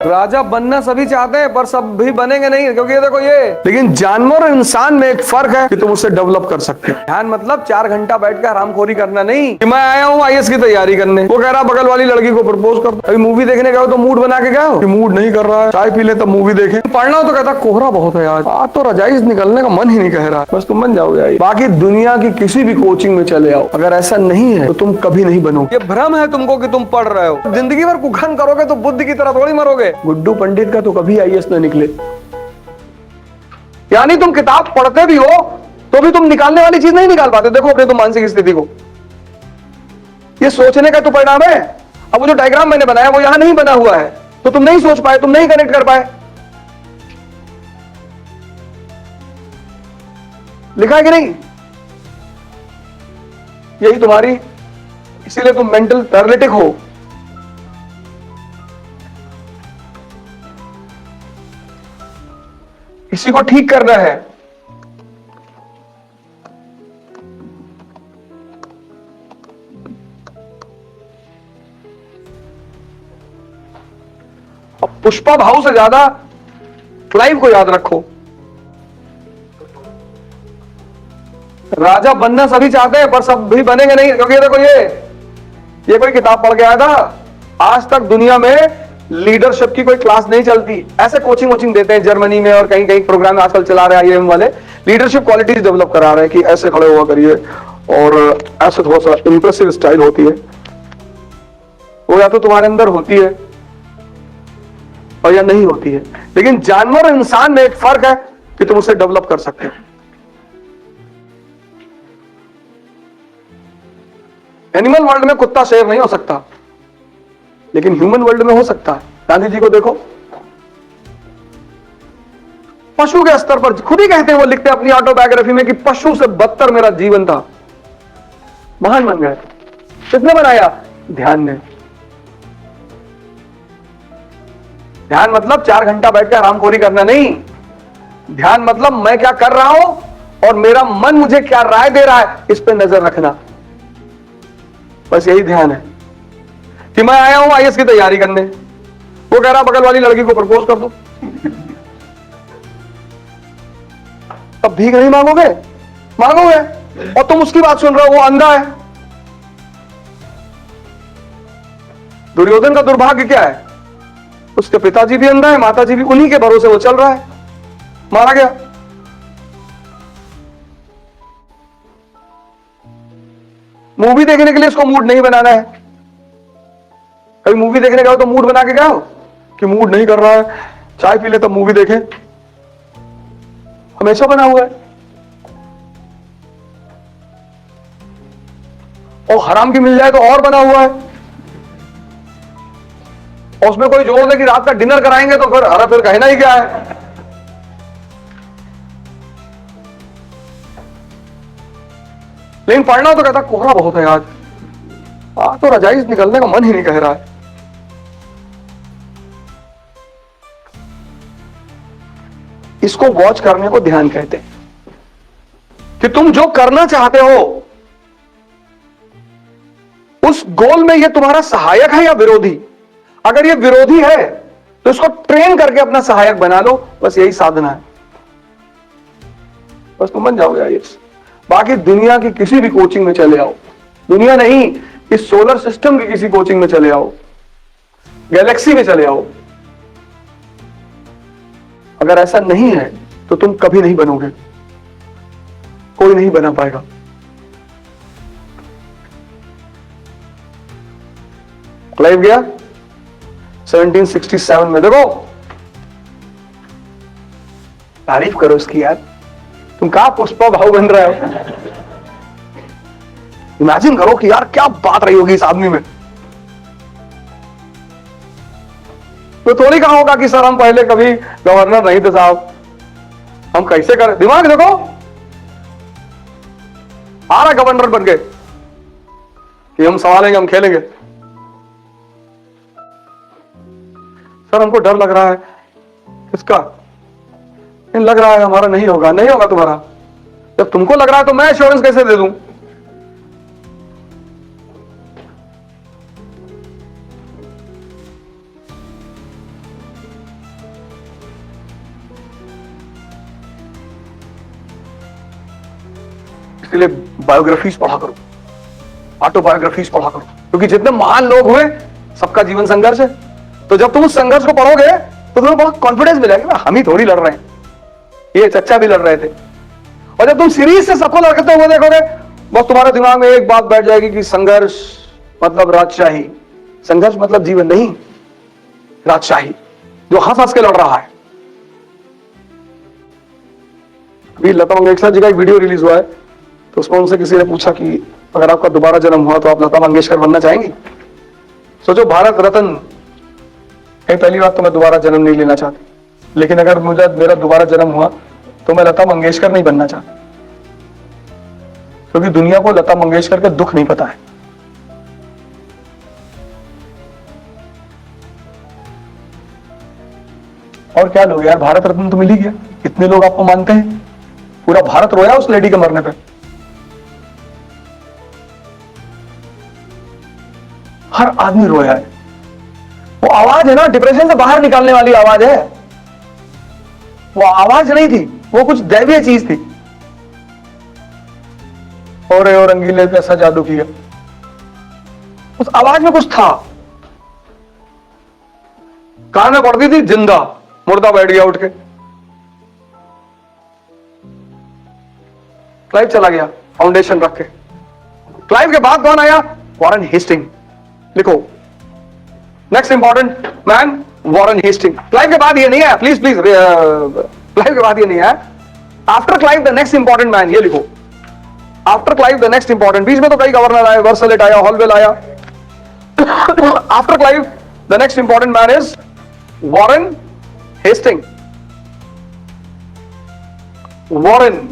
राजा बनना सभी चाहते हैं पर सब भी बनेंगे नहीं, क्योंकि ये देखो ये, लेकिन जानवर और इंसान में एक फर्क है कि तुम उससे डेवलप कर सकते हो। ध्यान मतलब 4 घंटा बैठ कर हरामखोरी करना नहीं कि मैं आया हूँ आईएएस की तैयारी करने, वो कह रहा बगल वाली लड़की को प्रपोज कर दो। अभी मूवी देखने गए हो तो मूड बना के गए हो कि मूड नहीं कर रहा है, चाय पी ले तब मूवी देखें। पढ़ना हो तो कहता कोहरा बहुत है यार, आज तो रजाई से निकलने का मन ही नहीं कह रहा, बस तुम बन जाओगे यार। बाकी दुनिया की किसी भी कोचिंग में चले आओ, अगर ऐसा नहीं है तो तुम कभी नहीं बनोगे। ये भ्रम है तुमको कि तुम पढ़ रहे हो, जिंदगी भर कुखन करोगे तो बुद्ध की तरह थोड़ी मरोगे। गुड्डू पंडित का तो कभी आईएएस न निकले। यानी तुम किताब पढ़ते भी हो तो भी तुम निकालने वाली चीज नहीं निकाल पाते। देखो अपने तुम मानसिक स्थिति को, ये सोचने का तो परिणाम है। अब वो जो डायग्राम मैंने बनाया वो यहां नहीं बना हुआ है, तो तुम नहीं सोच पाए, तुम नहीं कनेक्ट कर पाए। लिखा है कि नहीं? यही तुम्हारी, इसीलिए तुम मेंटल पैरालिटिक हो। इसी को ठीक करना है। अब पुष्पा भाव से ज्यादा क्लाइव को याद रखो। राजा बनना सभी चाहते हैं पर सब भी बनेंगे नहीं, क्योंकि देखो ये कोई किताब पढ़ के आया था। आज तक दुनिया में लीडरशिप की कोई क्लास नहीं चलती। ऐसे कोचिंग देते हैं जर्मनी में और कहीं कहीं प्रोग्राम आजकल चला रहे हैं आईआईएम वाले, लीडरशिप क्वालिटीज डेवलप करा रहे हैं कि ऐसे खड़े हुआ करिए और ऐसे थोड़ा सा इंप्रेसिव स्टाइल होती है। वो या तो तुम्हारे अंदर होती है और या नहीं होती है। लेकिन जानवर और इंसान में एक फर्क है कि तुम उसे डेवलप कर सकते हो। एनिमल वर्ल्ड में कुत्ता शेर नहीं हो सकता, लेकिन ह्यूमन वर्ल्ड में हो सकता है। गांधी जी को देखो, पशु के स्तर पर खुद ही कहते हैं, वो लिखते हैं अपनी ऑटोबायोग्राफी में कि पशु से बदतर मेरा जीवन था। महान बन गए। किसने बनाया? ध्यान ने। ध्यान मतलब 4 घंटा बैठ के आरामखोरी करना नहीं। ध्यान मतलब मैं क्या कर रहा हूं और मेरा मन मुझे क्या राय दे रहा है, इस पे नजर रखना। बस यही ध्यान है कि मैं आया हूं आईएएस की तैयारी करने, वो कह रहा बगल वाली लड़की को प्रपोज कर दो। अब भीख नहीं मांगोगे? मांगोगे, और तुम उसकी बात सुन रहे हो, वो अंधा है। दुर्योधन का दुर्भाग्य क्या है? उसके पिताजी भी अंधा है, माताजी भी, उन्हीं के भरोसे वो चल रहा है, मारा गया। मूवी देखने के लिए उसको मूड नहीं बनाना है। कभी मूवी देखने गए तो मूड बना के गए हो कि मूड नहीं कर रहा है, चाय पी ले तब मूवी देखें। हमेशा बना हुआ है। और हराम की मिल जाए तो और बना हुआ है। और उसमें कोई जोर दे कि रात का डिनर कराएंगे तो फिर अरे फिर कहना ही क्या है। लेकिन पढ़ना तो कहता कोहरा बहुत है आज तो रजाई से निकलने का मन ही नहीं कह रहा है। इसको वॉच करने को ध्यान कहते हैं कि तुम जो करना चाहते हो उस गोल में ये तुम्हारा सहायक है या विरोधी। अगर ये विरोधी है तो इसको ट्रेन करके अपना सहायक बना लो। बस यही साधना है, बस तुम बन जाओगे आईएएस। बाकी दुनिया की किसी भी कोचिंग में चले आओ, दुनिया नहीं इस सोलर सिस्टम की किसी कोचिंग में चले आओ, गैलेक्सी में चले आओ, अगर ऐसा नहीं है तो तुम कभी नहीं बनोगे, कोई नहीं बना पाएगा। लाइव गया 1767 में, देखो तारीफ करो इसकी यार। तुम कहा पुष्पा भाव बन रहे हो। इमेजिन करो कि यार क्या बात रही होगी इस आदमी में। तो थोड़ी कहा होगा कि सर हम पहले कभी गवर्नर नहीं थे साहब, हम कैसे करें। दिमाग देखो, आ रहा गवर्नर बन के कि हम संभालेंगे, हम खेलेंगे। सर हमको डर लग रहा है। किसका? लग रहा है हमारा नहीं होगा। नहीं होगा तुम्हारा? जब तुमको लग रहा है तो मैं एश्योरेंस कैसे दे दूं? इसके लिए बायोग्राफीज पढ़ा करो, ऑटोबायोग्राफीज पढ़ा करो, क्योंकि जितने महान लोग हुए सबका जीवन संघर्ष है। तो जब तुम उस संघर्ष को पढ़ोगे तो तुम्हें बहुत कॉन्फिडेंस मिलेगा, हम ही थोड़ी लड़ रहे हैं, ये चच्चा भी लड़ रहे थे। और जब तुम सीरीज से सबको लड़ते हुए देखोगे, बस तुम्हारे दिमाग में एक बात बैठ जाएगी कि संघर्ष मतलब राजशाही, संघर्ष मतलब जीवन नहीं, राजशाही जो हंस हंस के लड़ रहा है। अभी लता मंगेशकर जी का एक वीडियो रिलीज हुआ है, तो उसमें उनसे किसी ने पूछा कि अगर आपका दोबारा जन्म हुआ तो आप लता मंगेशकर बनना चाहेंगी? सोचो, भारत रत्न। पहली बात तो मैं दोबारा जन्म नहीं लेना चाहती, लेकिन अगर मुझे मेरा दोबारा जन्म हुआ तो मैं लता मंगेशकर नहीं बनना चाहता, क्योंकि दुनिया को लता मंगेशकर का दुख नहीं पता है। और क्या लोग यार, भारत रत्न तो मिल ही गया, इतने लोग आपको मानते हैं, पूरा भारत रोया उस लेडी के मरने पे। हर आदमी रोया है। वो आवाज है ना, डिप्रेशन से बाहर निकालने वाली आवाज है। वो आवाज नहीं थी, वो कुछ दैवीय चीज थी। और रंगीले पे ऐसा जादू किया, उस आवाज में कुछ था। कान में पड़ती थी जिंदा, मुर्दा बैठ गया उठ के। क्लाइव चला गया फाउंडेशन रख के। क्लाइव के बाद कौन आया? Warren Hasting. लिखो, next important man Warren Hasting. Clive के बाद ये नहीं है, प्लीज प्लीज, क्लाइव के बाद ये नहीं है। After Clive the next important man, ये लिखो, after Clive the next important. बीच में तो कई गवर्नर आए, वर्सलेट आया, हॉलवेल आया। After Clive the next important man is Warren Hasting. Warren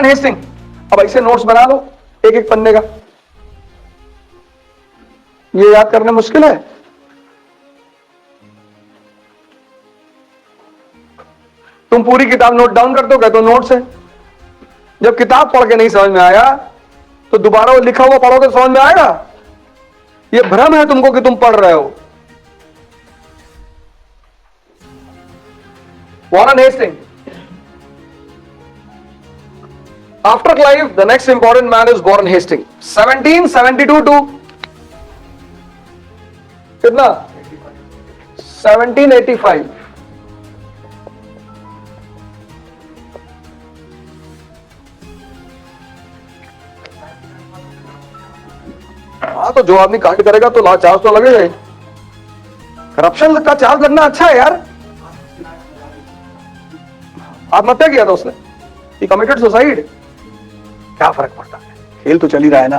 Hasting. अब ऐसे नोट्स बना लो एक एक पन्ने का, ये याद करना मुश्किल है। तुम पूरी किताब नोट डाउन कर दो, तो नोट्स है। जब किताब पढ़ के नहीं समझ में आया तो दोबारा वो लिखा हुआ पढ़ोगे तो समझ में आएगा। ये भ्रम है तुमको कि तुम पढ़ रहे हो। Warren Hasting. After Clive, the next important man is Warren Hastings. 1772 to कितना? 1785। हाँ, तो जो आदमी कांड करेगा तो चार्ज तो लगेगा ही। करप्शन का चार्ज लगना अच्छा है यार। आत्महत्या किया था उसने, he committed suicide। क्या फर्क पड़ता है, खेल तो चल ही रहा है ना।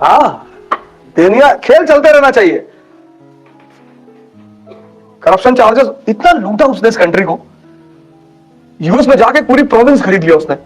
हाँ, दुनिया खेल चलते रहना चाहिए। करप्शन चार्जेस इतना लूटा उसने इस कंट्री को, यूएस में जाके पूरी प्रोविंस खरीद लिया उसने।